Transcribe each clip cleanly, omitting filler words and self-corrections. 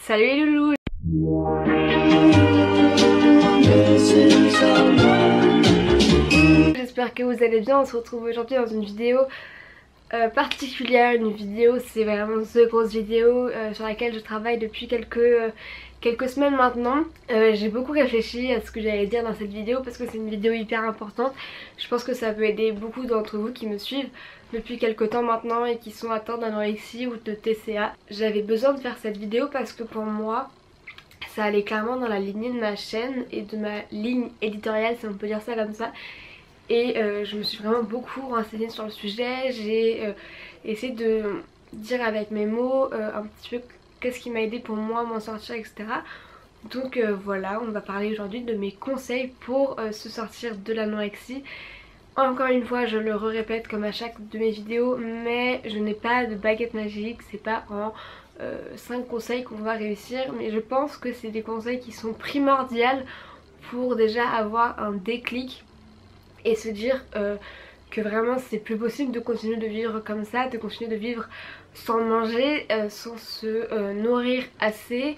Salut les loulous. J'espère que vous allez bien. On se retrouve aujourd'hui dans une vidéo particulière. Une vidéo, c'est vraiment the grosse vidéo sur laquelle je travaille depuis quelques semaines maintenant. J'ai beaucoup réfléchi à ce que j'allais dire dans cette vidéo parce que c'est une vidéo hyper importante. Je pense que ça peut aider beaucoup d'entre vous qui me suivent depuis quelques temps maintenant et qui sont atteints d'anorexie ou de TCA. J'avais besoin de faire cette vidéo parce que pour moi ça allait clairement dans la lignée de ma chaîne et de ma ligne éditoriale, si on peut dire ça comme ça. Et je me suis vraiment beaucoup renseignée sur le sujet. J'ai essayé de dire avec mes mots un petit peu qu'est-ce qui m'a aidé pour moi m'en sortir, etc. Donc voilà, on va parler aujourd'hui de mes conseils pour se sortir de l'anorexie. Encore une fois, je le répète comme à chaque de mes vidéos, mais je n'ai pas de baguette magique, c'est pas en 5 conseils qu'on va réussir, mais je pense que c'est des conseils qui sont primordiaux pour déjà avoir un déclic et se dire que vraiment c'est plus possible de continuer de vivre comme ça, de continuer de vivre sans manger, sans se nourrir assez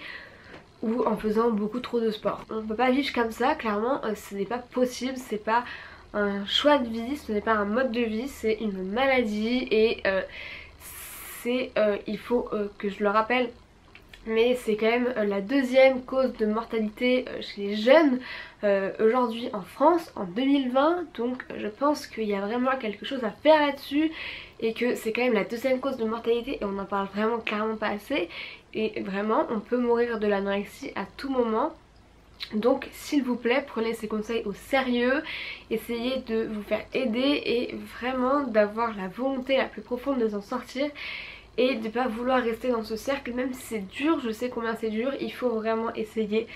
ou en faisant beaucoup trop de sport. On ne peut pas vivre comme ça, clairement ce n'est pas possible, c'est pas un choix de vie, ce n'est pas un mode de vie, c'est une maladie et il faut que je le rappelle, mais c'est quand même la deuxième cause de mortalité chez les jeunes aujourd'hui en France en 2020, donc je pense qu'il y a vraiment quelque chose à faire là-dessus et que c'est quand même la deuxième cause de mortalité et on en parle vraiment clairement pas assez et vraiment on peut mourir de l'anorexie à tout moment. Donc s'il vous plaît, prenez ces conseils au sérieux, essayez de vous faire aider et vraiment d'avoir la volonté la plus profonde de s'en sortir et de ne pas vouloir rester dans ce cercle, même si c'est dur, je sais combien c'est dur, il faut vraiment essayer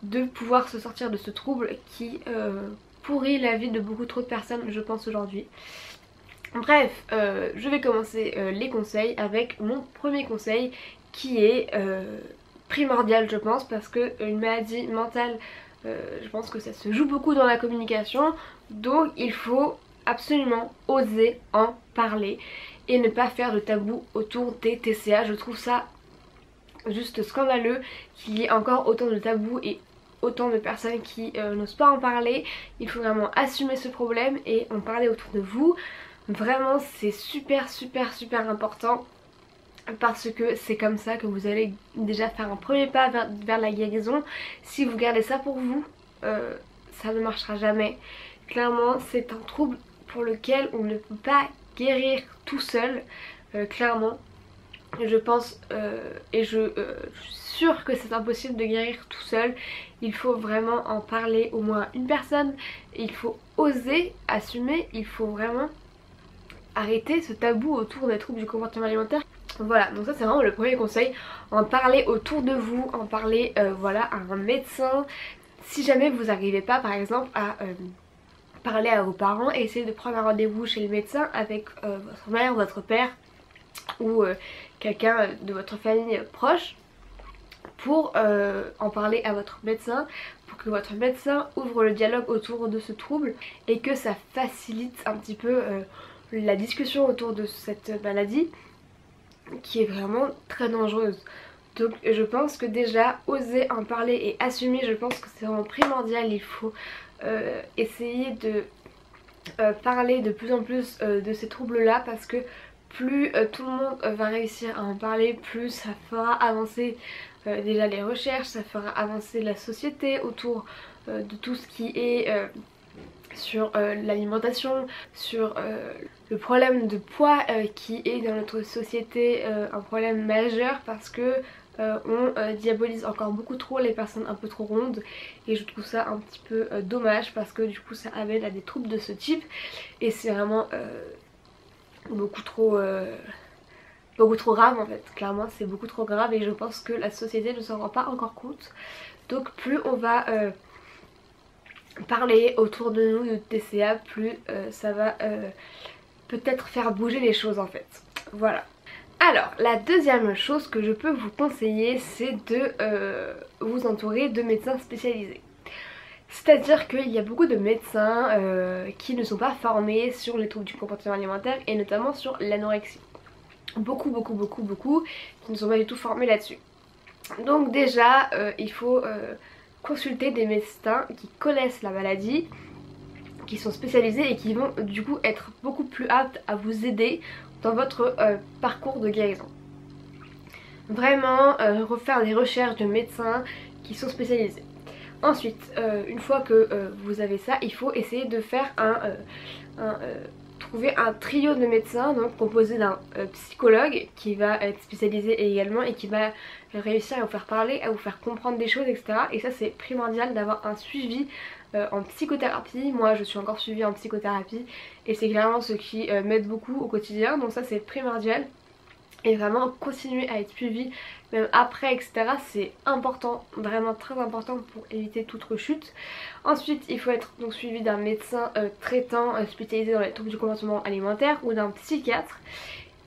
de pouvoir se sortir de ce trouble qui pourrit la vie de beaucoup trop de personnes, je pense, aujourd'hui. Bref, je vais commencer les conseils avec mon premier conseil qui est primordial, je pense, parce qu'une maladie mentale, je pense que ça se joue beaucoup dans la communication, donc il faut absolument oser en parler et ne pas faire de tabou autour des TCA. Je trouve ça juste scandaleux qu'il y ait encore autant de tabous et autant de personnes qui n'osent pas en parler. Il faut vraiment assumer ce problème et en parler autour de vous. Vraiment c'est super important parce que c'est comme ça que vous allez déjà faire un premier pas vers la guérison. Si vous gardez ça pour vous, ça ne marchera jamais. Clairement c'est un trouble pour lequel on ne peut pas guérir tout seul, clairement. Je pense et je suis sûre que c'est impossible de guérir tout seul. Il faut vraiment en parler au moins à une personne. Il faut oser assumer, il faut vraiment arrêter ce tabou autour des troubles du comportement alimentaire. Voilà, donc ça c'est vraiment le premier conseil, en parler autour de vous, en parler voilà, à un médecin. Si jamais vous n'arrivez pas par exemple à parler à vos parents, essayez de prendre un rendez-vous chez le médecin avec votre mère, votre père ou quelqu'un de votre famille proche pour en parler à votre médecin, pour que votre médecin ouvre le dialogue autour de ce trouble et que ça facilite un petit peu la discussion autour de cette maladie qui est vraiment très dangereuse. Donc je pense que déjà oser en parler et assumer, je pense que c'est vraiment primordial. Il faut essayer de parler de plus en plus de ces troubles là parce que plus tout le monde va réussir à en parler, plus ça fera avancer déjà les recherches, ça fera avancer la société autour de tout ce qui est sur l'alimentation, sur le problème de poids qui est dans notre société un problème majeur parce que on diabolise encore beaucoup trop les personnes un peu trop rondes et je trouve ça un petit peu dommage parce que du coup ça amène à des troubles de ce type et c'est vraiment beaucoup trop grave en fait. Clairement c'est beaucoup trop grave et je pense que la société ne s'en rend pas encore compte. Donc plus on va parler autour de nous de TCA, plus ça va peut-être faire bouger les choses en fait. Voilà. Alors la deuxième chose que je peux vous conseiller, c'est de vous entourer de médecins spécialisés. C'est-à-dire qu'il y a beaucoup de médecins qui ne sont pas formés sur les troubles du comportement alimentaire et notamment sur l'anorexie. Beaucoup qui ne sont pas du tout formés là-dessus. Donc déjà il faut consulter des médecins qui connaissent la maladie, qui sont spécialisés et qui vont du coup être beaucoup plus aptes à vous aider dans votre parcours de guérison. Vraiment refaire des recherches de médecins qui sont spécialisés. Ensuite, une fois que vous avez ça, il faut essayer de faire trouver un trio de médecins, donc composé d'un psychologue qui va être spécialisé également et qui va réussir à vous faire parler, à vous faire comprendre des choses, etc. Et ça c'est primordial d'avoir un suivi en psychothérapie. Moi je suis encore suivie en psychothérapie et c'est clairement ce qui m'aide beaucoup au quotidien, donc ça c'est primordial. Et vraiment continuer à être suivi même après, etc. c'est important, vraiment très important pour éviter toute rechute. Ensuite il faut être donc suivi d'un médecin traitant spécialisé dans les troubles du comportement alimentaire ou d'un psychiatre.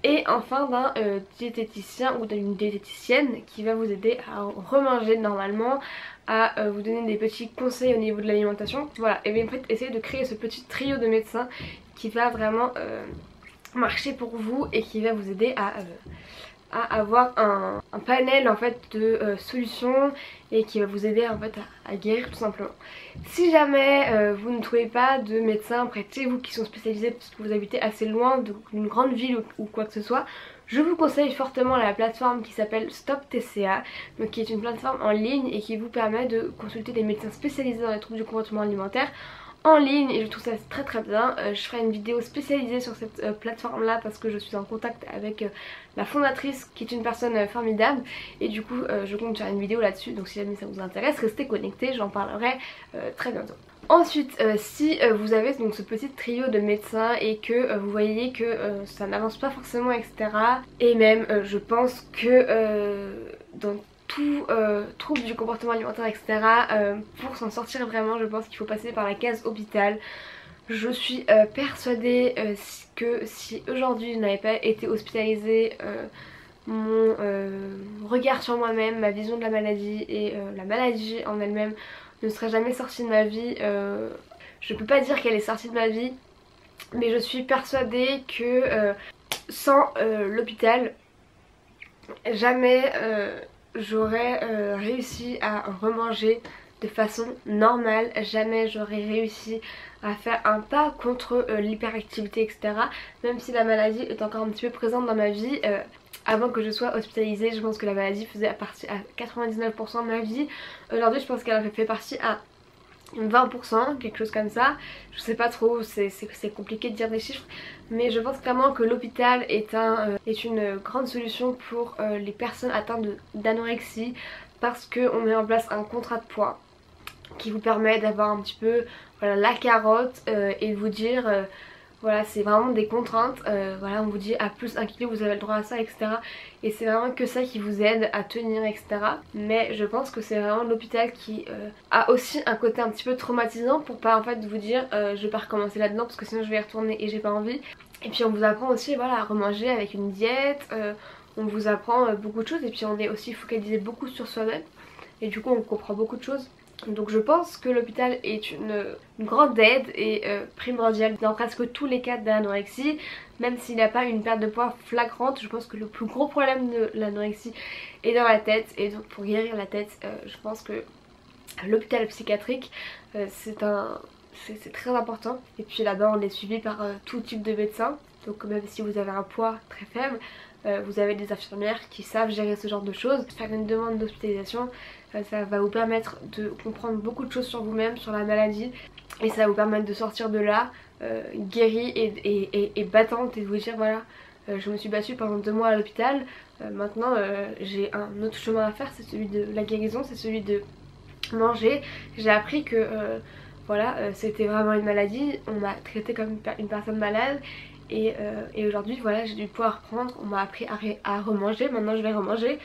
Et enfin d'un diététicien ou d'une diététicienne qui va vous aider à remanger normalement, à vous donner des petits conseils au niveau de l'alimentation. Voilà, et bien en fait essayez de créer ce petit trio de médecins qui va vraiment marcher pour vous et qui va vous aider à avoir un panel en fait de solutions et qui va vous aider en fait à guérir tout simplement. Si jamais vous ne trouvez pas de médecin près de chez vous qui sont spécialisés parce que vous habitez assez loin d'une grande ville ou quoi que ce soit, je vous conseille fortement la plateforme qui s'appelle Stop TCA, donc qui est une plateforme en ligne et qui vous permet de consulter des médecins spécialisés dans les troubles du comportement alimentaire en ligne, et je trouve ça très très bien. Je ferai une vidéo spécialisée sur cette plateforme là parce que je suis en contact avec la fondatrice qui est une personne formidable, et du coup je compte faire une vidéo là-dessus, donc si jamais ça vous intéresse restez connectés, j'en parlerai très bientôt. Ensuite si vous avez donc ce petit trio de médecins et que vous voyez que ça n'avance pas forcément, etc. et même je pense que dans tout trouble du comportement alimentaire, etc. Pour s'en sortir vraiment je pense qu'il faut passer par la case hôpital. Je suis persuadée que si aujourd'hui je n'avais pas été hospitalisée, mon regard sur moi-même, ma vision de la maladie et la maladie en elle-même ne serait jamais sortie de ma vie. Je peux pas dire qu'elle est sortie de ma vie, mais je suis persuadée que sans l'hôpital jamais j'aurais réussi à remanger de façon normale, jamais j'aurais réussi à faire un pas contre l'hyperactivité, etc. Même si la maladie est encore un petit peu présente dans ma vie, avant que je sois hospitalisée je pense que la maladie faisait partie à 99% de ma vie. Aujourd'hui je pense qu'elle en fait partie à 20%, quelque chose comme ça, je sais pas trop, c'est compliqué de dire des chiffres, mais je pense clairement que l'hôpital est une grande solution pour les personnes atteintes d'anorexie, parce qu'on met en place un contrat de poids qui vous permet d'avoir un petit peu voilà, la carotte et de vous dire voilà, c'est vraiment des contraintes, voilà, on vous dit à plus 1 kg vous avez le droit à ça, etc. Et c'est vraiment que ça qui vous aide à tenir, etc. Mais je pense que c'est vraiment l'hôpital qui a aussi un côté un petit peu traumatisant pour pas en fait vous dire je vais pas recommencer là-dedans parce que sinon je vais y retourner et j'ai pas envie. Et puis on vous apprend aussi voilà, à remanger avec une diète, on vous apprend beaucoup de choses et puis on est aussi focalisé beaucoup sur soi-même. Et du coup on comprend beaucoup de choses. Donc je pense que l'hôpital est une grande aide et primordiale dans presque tous les cas d'anorexie. Même s'il n'y a pas une perte de poids flagrante, je pense que le plus gros problème de l'anorexie est dans la tête. Et donc pour guérir la tête, je pense que l'hôpital psychiatrique c'est très important. Et puis là-bas on est suivi par tout type de médecins. Donc même si vous avez un poids très faible, vous avez des infirmières qui savent gérer ce genre de choses. Faire une demande d'hospitalisation, ça va vous permettre de comprendre beaucoup de choses sur vous-même, sur la maladie, et ça va vous permettre de sortir de là guérie et battante et de vous dire voilà, je me suis battue pendant 2 mois à l'hôpital, maintenant j'ai un autre chemin à faire, c'est celui de la guérison, c'est celui de manger. J'ai appris que voilà, c'était vraiment une maladie, on m'a traitée comme une personne malade. Et aujourd'hui voilà, j'ai dû pouvoir reprendre, on m'a appris à remanger, maintenant je vais remanger.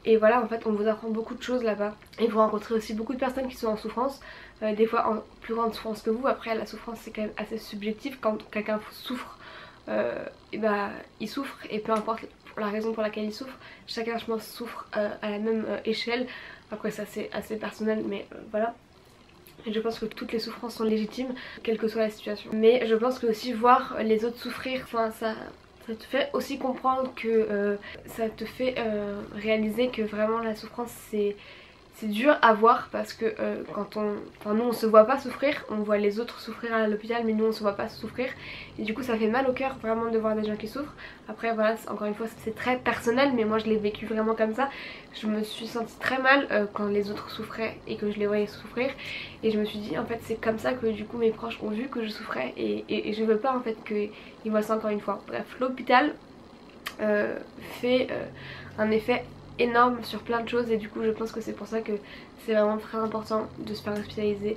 Et voilà, en fait on vous apprend beaucoup de choses là-bas. Et vous rencontrez aussi beaucoup de personnes qui sont en souffrance, des fois en plus grande souffrance que vous. Après la souffrance c'est quand même assez subjectif, quand quelqu'un souffre, et bah il souffre, et peu importe la raison pour laquelle il souffre, chacun je pense souffre à la même échelle. Après ça c'est assez personnel, mais voilà. Et je pense que toutes les souffrances sont légitimes, quelle que soit la situation. Mais je pense que aussi voir les autres souffrir, enfin Ça te fait aussi comprendre que ça te fait réaliser que vraiment la souffrance c'est dur à voir parce que quand on... Enfin nous on se voit pas souffrir, on voit les autres souffrir à l'hôpital mais nous on se voit pas souffrir et du coup ça fait mal au cœur vraiment de voir des gens qui souffrent. Après voilà, encore une fois c'est très personnel mais moi je l'ai vécu vraiment comme ça. Je me suis sentie très mal quand les autres souffraient et que je les voyais souffrir et je me suis dit en fait c'est comme ça que du coup mes proches ont vu que je souffrais et je veux pas en fait qu'ils voient ça encore une fois. Bref, l'hôpital fait un effet énorme sur plein de choses et du coup je pense que c'est pour ça que c'est vraiment très important de se faire hospitaliser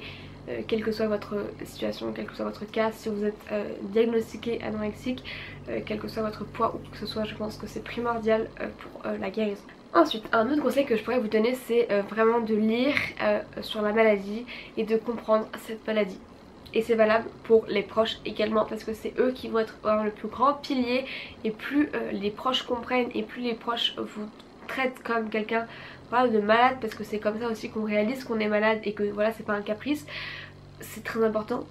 quelle que soit votre situation, quel que soit votre cas, si vous êtes diagnostiqué anorexique, quel que soit votre poids ou quoi que ce soit, je pense que c'est primordial pour la guérison. Ensuite, un autre conseil que je pourrais vous donner c'est vraiment de lire sur la maladie et de comprendre cette maladie. Et c'est valable pour les proches également parce que c'est eux qui vont être vraiment le plus grand pilier et plus les proches comprennent et plus les proches vous traitent comme quelqu'un voilà, de malade parce que c'est comme ça aussi qu'on réalise qu'on est malade et que voilà c'est pas un caprice, c'est très important.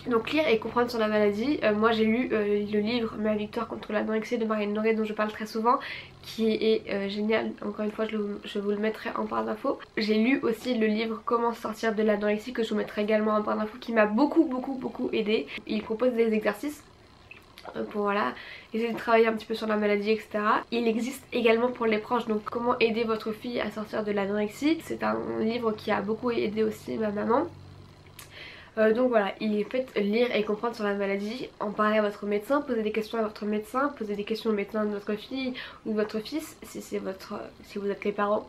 Donc lire et comprendre sur la maladie, moi j'ai lu le livre Ma victoire contre l'anorexie de Marianne Noré dont je parle très souvent qui est génial, encore une fois je vous le mettrai en barre d'infos. J'ai lu aussi le livre Comment sortir de l'anorexie que je vous mettrai également en barre d'infos qui m'a beaucoup aidé. Il propose des exercices pour voilà essayer de travailler un petit peu sur la maladie etc. Il existe également pour les proches, donc comment aider votre fille à sortir de l'anorexie. C'est un livre qui a beaucoup aidé aussi ma maman. Donc voilà, il est fait lire et comprendre sur la maladie, en parler à votre médecin, poser des questions à votre médecin, poser des questions au médecin de votre fille ou de votre fils si vous êtes les parents.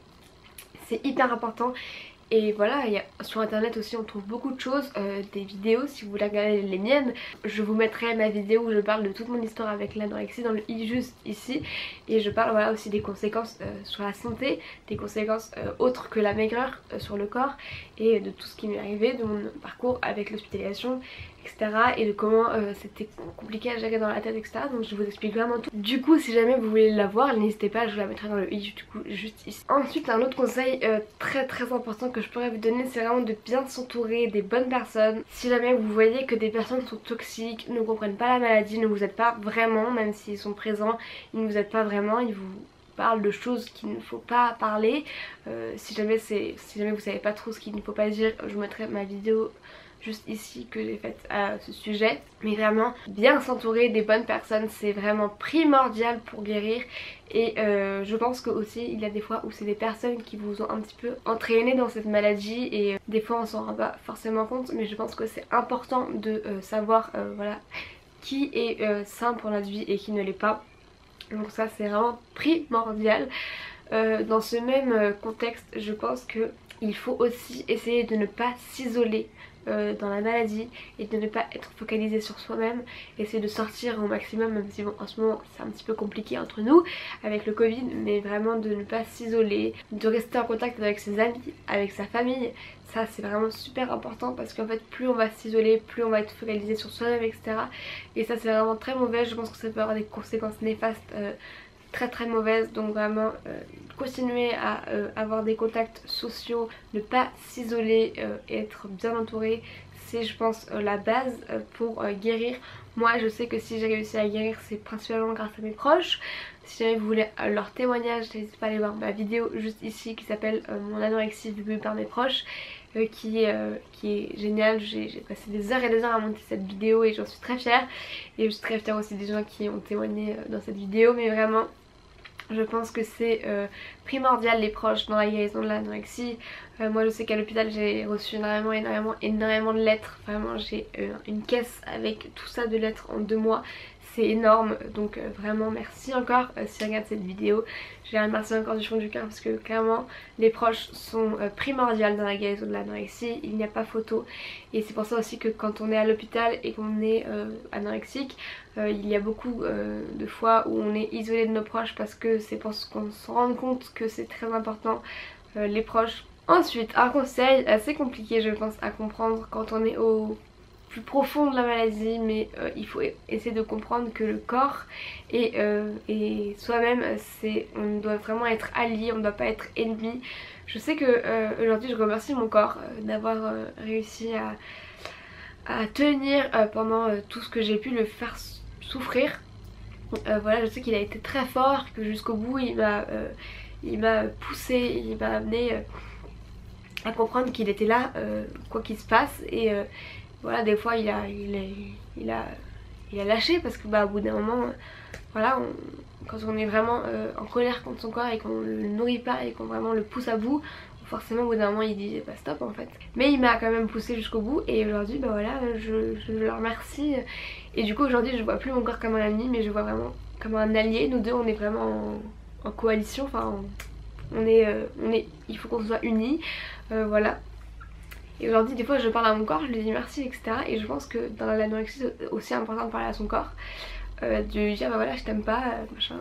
C'est hyper important. Et voilà, sur internet aussi on trouve beaucoup de choses, des vidéos si vous voulez regarder les miennes. Je vous mettrai ma vidéo où je parle de toute mon histoire avec l'anorexie dans le i juste ici. Et je parle voilà aussi des conséquences sur la santé, des conséquences autres que la maigreur sur le corps et de tout ce qui m'est arrivé, de mon parcours avec l'hospitalisation etc. et de comment c'était compliqué à gérer dans la tête etc. Donc je vous explique vraiment tout. Du coup si jamais vous voulez la voir n'hésitez pas, je vous la mettrai dans le i du coup juste ici. Ensuite un autre conseil très important que je pourrais vous donner c'est vraiment de bien s'entourer des bonnes personnes. Si jamais vous voyez que des personnes sont toxiques, ne comprennent pas la maladie, ne vous aident pas vraiment, même s'ils sont présents, ils ne vous aident pas vraiment, ils vous parlent de choses qu'il ne faut pas parler. Si jamais vous savez pas trop ce qu'il ne faut pas dire, je vous mettrai ma vidéo juste ici que j'ai faite à ce sujet. Mais vraiment bien s'entourer des bonnes personnes c'est vraiment primordial pour guérir. Et je pense que aussi il y a des fois où c'est des personnes qui vous ont un petit peu entraîné dans cette maladie et des fois on s'en rend pas forcément compte, mais je pense que c'est important de savoir voilà qui est sain pour notre vie et qui ne l'est pas. Donc ça c'est vraiment primordial. Dans ce même contexte je pense que il faut aussi essayer de ne pas s'isoler dans la maladie et de ne pas être focalisé sur soi-même, essayer de sortir au maximum, même si bon en ce moment c'est un petit peu compliqué entre nous avec le Covid, mais vraiment de ne pas s'isoler, de rester en contact avec ses amis, avec sa famille. Ça c'est vraiment super important parce qu'en fait plus on va s'isoler, plus on va être focalisé sur soi-même etc. Et ça c'est vraiment très mauvais, je pense que ça peut avoir des conséquences néfastes très mauvaises. Donc vraiment continuer à avoir des contacts sociaux, ne pas s'isoler et être bien entouré, c'est je pense la base pour guérir. Moi je sais que si j'ai réussi à guérir c'est principalement grâce à mes proches. Si jamais vous voulez leur témoignage n'hésitez pas à aller voir ma vidéo juste ici qui s'appelle mon anorexie vécue par mes proches. Qui est génial. J'ai passé des heures et des heures à monter cette vidéo et j'en suis très fière. Et je suis très fière aussi des gens qui ont témoigné dans cette vidéo. Mais vraiment je pense que c'est primordial les proches dans la guérison de l'anorexie. Moi je sais qu'à l'hôpital j'ai reçu énormément de lettres. Vraiment j'ai une caisse avec tout ça de lettres en 2 mois. C'est énorme, donc vraiment merci encore si tu regardes cette vidéo. Je les remercie encore du fond du cœur parce que clairement les proches sont primordiales dans la guérison de l'anorexie, il n'y a pas photo. Et c'est pour ça aussi que quand on est à l'hôpital et qu'on est anorexique, il y a beaucoup de fois où on est isolé de nos proches parce que c'est pour qu'on se rende compte que c'est très important les proches. Ensuite un conseil assez compliqué je pense à comprendre quand on est au plus profond de la maladie, mais il faut essayer de comprendre que le corps et soi-même on doit vraiment être alliés, on ne doit pas être ennemis. Je sais que aujourd'hui je remercie mon corps d'avoir réussi à tenir pendant tout ce que j'ai pu le faire souffrir. Voilà, je sais qu'il a été très fort, que jusqu'au bout il m'a poussé, il m'a amené à comprendre qu'il était là quoi qu'il se passe. Et voilà, des fois il a lâché parce que bah au bout d'un moment voilà, quand on est vraiment en colère contre son corps et qu'on le nourrit pas et qu'on vraiment le pousse à bout, forcément au bout d'un moment il dit bah stop en fait. Mais il m'a quand même poussé jusqu'au bout et aujourd'hui bah voilà, je le remercie. Et du coup aujourd'hui je vois plus mon corps comme un ami mais je vois vraiment comme un allié. Nous deux on est vraiment en coalition, enfin il faut qu'on soit unis, voilà. Et aujourd'hui des fois je parle à mon corps, je lui dis merci etc. Et je pense que dans l'anorexie c'est aussi important de parler à son corps, de lui dire bah voilà je t'aime pas, machin.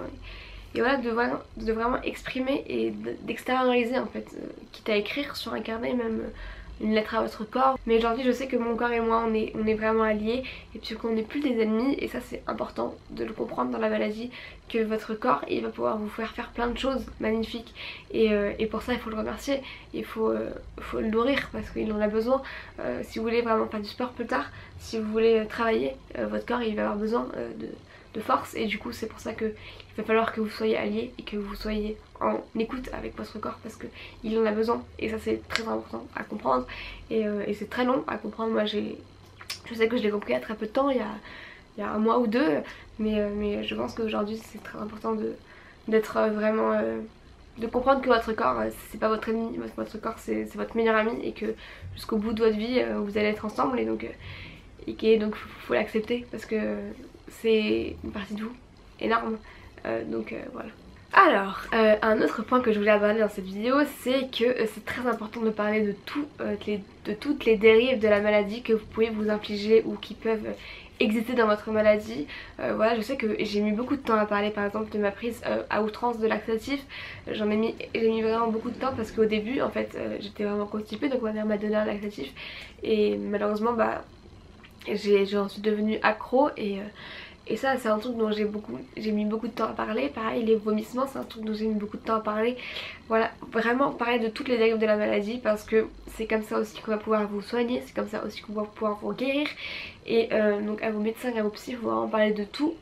Et voilà, de vraiment exprimer et d'extérioriser en fait, quitte à écrire sur un carnet, même une lettre à votre corps. Mais aujourd'hui je sais que mon corps et moi on est vraiment alliés et puis qu'on n'est plus des ennemis, et ça c'est important de le comprendre dans la maladie, que votre corps il va pouvoir vous faire plein de choses magnifiques et pour ça il faut le remercier, il faut le nourrir parce qu'il en a besoin. Si vous voulez vraiment faire du sport plus tard, si vous voulez travailler, votre corps il va avoir besoin de force, et du coup c'est pour ça que il va falloir que vous soyez alliés et que vous soyez en écoute avec votre corps parce qu'il en a besoin, et ça c'est très important à comprendre et c'est très long à comprendre. Moi je sais que je l'ai compris à très peu de temps, il y a un mois ou deux, mais je pense qu'aujourd'hui c'est très important d'être vraiment de comprendre que votre corps c'est pas votre ennemi, votre corps c'est votre meilleur ami et que jusqu'au bout de votre vie vous allez être ensemble, et donc faut l'accepter parce que c'est une partie de vous énorme, donc voilà. Alors, un autre point que je voulais aborder dans cette vidéo, c'est que c'est très important de parler de toutes les dérives de la maladie que vous pouvez vous infliger ou qui peuvent exister dans votre maladie. Voilà, je sais que j'ai mis beaucoup de temps à parler par exemple de ma prise à outrance de laxatif. J'ai mis vraiment beaucoup de temps parce qu'au début en fait j'étais vraiment constipée, donc ma mère m'a donné un laxatif et malheureusement bah j'en suis devenue accro, et ça c'est un truc dont j'ai mis beaucoup de temps à parler. Pareil, les vomissements c'est un truc dont j'ai mis beaucoup de temps à parler. Voilà, vraiment parler de toutes les dérives de la maladie parce que c'est comme ça aussi qu'on va pouvoir vous soigner, c'est comme ça aussi qu'on va pouvoir vous guérir. Et donc à vos médecins, à vos psys, il faut vraiment parler de tout.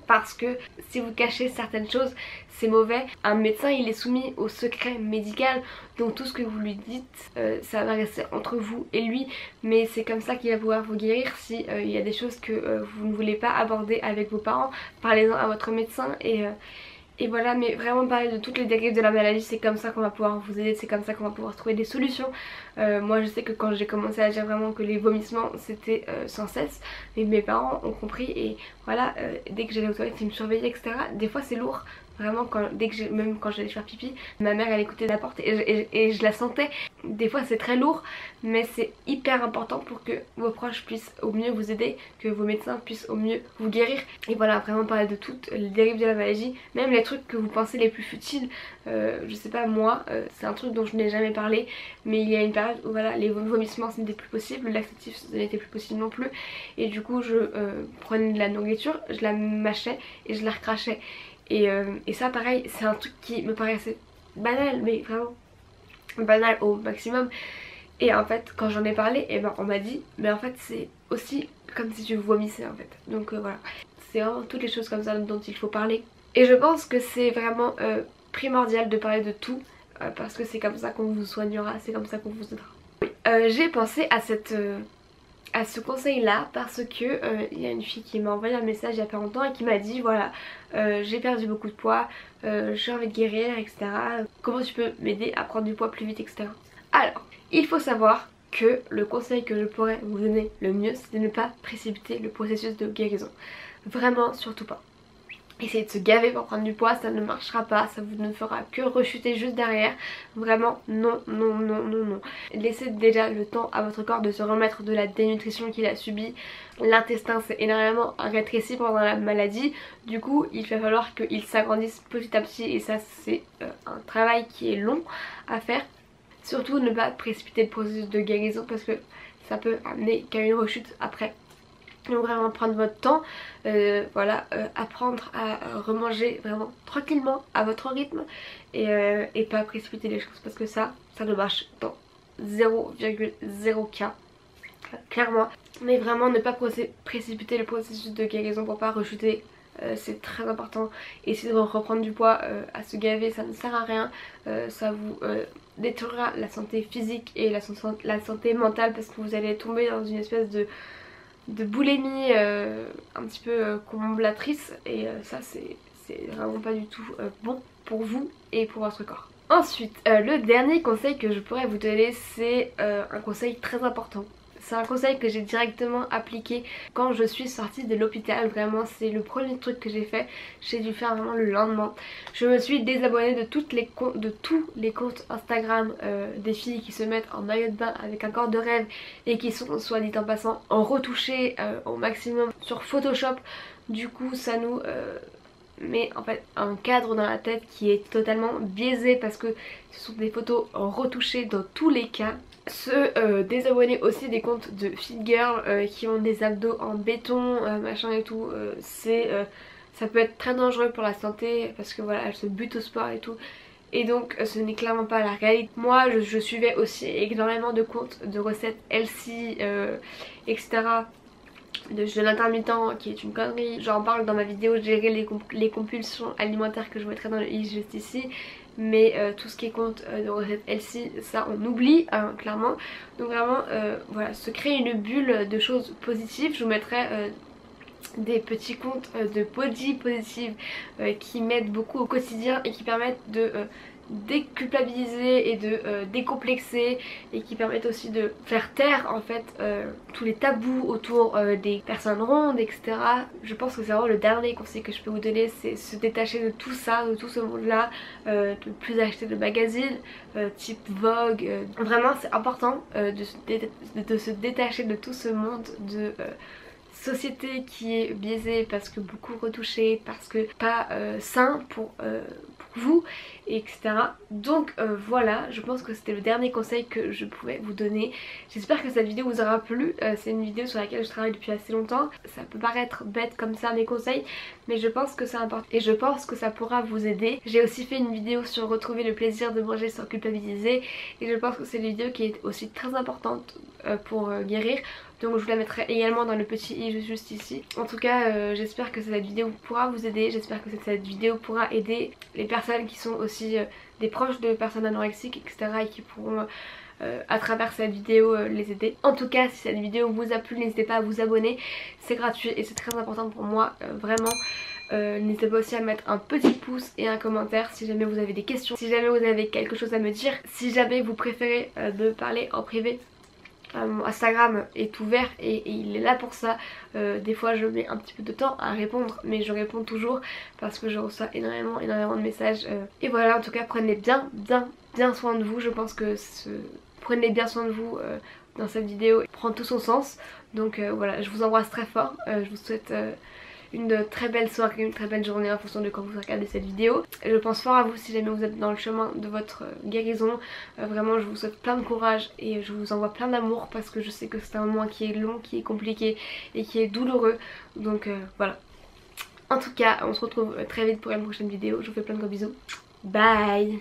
Parce que si vous cachez certaines choses, c'est mauvais. Un médecin il est soumis au secret médical, donc tout ce que vous lui dites ça va rester entre vous et lui, mais c'est comme ça qu'il va pouvoir vous guérir. Si il y a des choses que vous ne voulez pas aborder avec vos parents, parlez-en à votre médecin et voilà, mais vraiment parler de toutes les dérives de la maladie, c'est comme ça qu'on va pouvoir vous aider, c'est comme ça qu'on va pouvoir trouver des solutions. Moi je sais que quand j'ai commencé à dire vraiment que les vomissements c'était sans cesse, mais mes parents ont compris et voilà, dès que j'allais aux toilettes ils me surveillaient etc. Des fois c'est lourd, vraiment même quand j'allais faire pipi, ma mère elle écoutait la porte et je la sentais. Des fois c'est très lourd, mais c'est hyper important pour que vos proches puissent au mieux vous aider, que vos médecins puissent au mieux vous guérir. Et voilà, vraiment parler de toutes les dérives de la maladie, même les trucs que vous pensez les plus futiles. Je sais pas, moi c'est un truc dont je n'ai jamais parlé, mais il y a une période où voilà, les vomissements ce n'était plus possible, le laxatif ce n'était plus possible non plus, et du coup je prenais de la nourriture, je la mâchais et je la recrachais. Et ça pareil, c'est un truc qui me paraissait banal, mais vraiment banal au maximum. Et en fait quand j'en ai parlé, et ben on m'a dit mais en fait c'est aussi comme si tu vomissais en fait. Donc voilà, c'est vraiment toutes les choses comme ça dont il faut parler. Et je pense que c'est vraiment primordial de parler de tout parce que c'est comme ça qu'on vous soignera, c'est comme ça qu'on vous aidera. Oui, j'ai pensé à ce conseil là parce que il y a une fille qui m'a envoyé un message il y a pas longtemps et qui m'a dit voilà j'ai perdu beaucoup de poids, j'ai envie de guérir etc. Comment tu peux m'aider à prendre du poids plus vite etc. Alors il faut savoir que le conseil que je pourrais vous donner le mieux c'est de ne pas précipiter le processus de guérison. Vraiment surtout pas. Essayez de se gaver pour prendre du poids, ça ne marchera pas, ça vous ne fera que rechuter juste derrière. Vraiment non, non, non, non, non. Laissez déjà le temps à votre corps de se remettre de la dénutrition qu'il a subie. L'intestin s'est énormément rétréci pendant la maladie, du coup il va falloir qu'il s'agrandisse petit à petit et ça c'est un travail qui est long à faire. Surtout ne pas précipiter le processus de guérison parce que ça peut amener qu'à une rechute après. Donc vraiment prendre votre temps, voilà, apprendre à remanger vraiment tranquillement à votre rythme et pas précipiter les choses parce que ça ne marche dans 0,0 cas, clairement. Mais vraiment ne pas précipiter le processus de guérison pour pas rechuter c'est très important. Essayez de reprendre du poids, à se gaver ça ne sert à rien, ça vous détruira la santé physique et la santé mentale, parce que vous allez tomber dans une espèce de boulimie un petit peu comblatrice, et ça c'est vraiment pas du tout bon pour vous et pour votre corps. Ensuite, le dernier conseil que je pourrais vous donner, c'est un conseil très important. C'est un conseil que j'ai directement appliqué quand je suis sortie de l'hôpital. Vraiment, c'est le premier truc que j'ai fait. J'ai dû faire vraiment le lendemain. Je me suis désabonnée de tous les comptes Instagram des filles qui se mettent en maillot de bain avec un corps de rêve et qui sont, soit dit en passant, en retouché au maximum sur Photoshop. Du coup, ça nous met en fait un cadre dans la tête qui est totalement biaisé, parce que ce sont des photos retouchées dans tous les cas. Se désabonner aussi des comptes de fit girl qui ont des abdos en béton, machin et tout, ça peut être très dangereux pour la santé, parce que voilà, elles se butent au sport et tout. Et donc ce n'est clairement pas la réalité. Moi je suivais aussi énormément de comptes de recettes healthy, etc. de jeûne intermittent, qui est une connerie. J'en parle dans ma vidéo de gérer les compulsions alimentaires, que je mettrai dans le i juste ici. Mais tout ce qui est compte de recettes healthy, ça on oublie hein, clairement. Donc vraiment voilà, se créer une bulle de choses positives. Je vous mettrai des petits comptes de body positive qui m'aident beaucoup au quotidien et qui permettent de déculpabiliser et de décomplexer, et qui permettent aussi de faire taire en fait tous les tabous autour des personnes rondes, etc. Je pense que c'est vraiment le dernier conseil que je peux vous donner, c'est se détacher de tout ça, de tout ce monde là, de plus acheter de magazines type Vogue. Vraiment c'est important de se détacher de tout ce monde de société qui est biaisée, parce que beaucoup retouché, parce que pas sain pour vous, etc. Donc voilà, je pense que c'était le dernier conseil que je pouvais vous donner. J'espère que cette vidéo vous aura plu. C'est une vidéo sur laquelle je travaille depuis assez longtemps. Ça peut paraître bête comme ça mes conseils, mais je pense que c'est important et je pense que ça pourra vous aider. J'ai aussi fait une vidéo sur retrouver le plaisir de manger sans culpabiliser, et je pense que c'est une vidéo qui est aussi très importante pour guérir. Donc je vous la mettrai également dans le petit i juste ici. En tout cas j'espère que cette vidéo pourra vous aider. J'espère que cette vidéo pourra aider les personnes qui sont aussi des proches de personnes anorexiques, etc. et qui pourront à travers cette vidéo les aider. En tout cas si cette vidéo vous a plu, n'hésitez pas à vous abonner. C'est gratuit et c'est très important pour moi, vraiment. N'hésitez pas aussi à mettre un petit pouce et un commentaire si jamais vous avez des questions, si jamais vous avez quelque chose à me dire, si jamais vous préférez me parler en privé. Mon Instagram est ouvert et il est là pour ça. Des fois je mets un petit peu de temps à répondre, mais je réponds toujours parce que je reçois énormément de messages. Et voilà, en tout cas prenez bien soin de vous. Je pense que prenez bien soin de vous dans cette vidéo prend tout son sens. Donc voilà, je vous embrasse très fort. Je vous souhaite une très belle soirée, une très belle journée en fonction de quand vous regardez cette vidéo. Je pense fort à vous si jamais vous êtes dans le chemin de votre guérison. Vraiment je vous souhaite plein de courage et je vous envoie plein d'amour, parce que je sais que c'est un moment qui est long, qui est compliqué et qui est douloureux. Donc voilà. En tout cas on se retrouve très vite pour une prochaine vidéo. Je vous fais plein de gros bisous. Bye.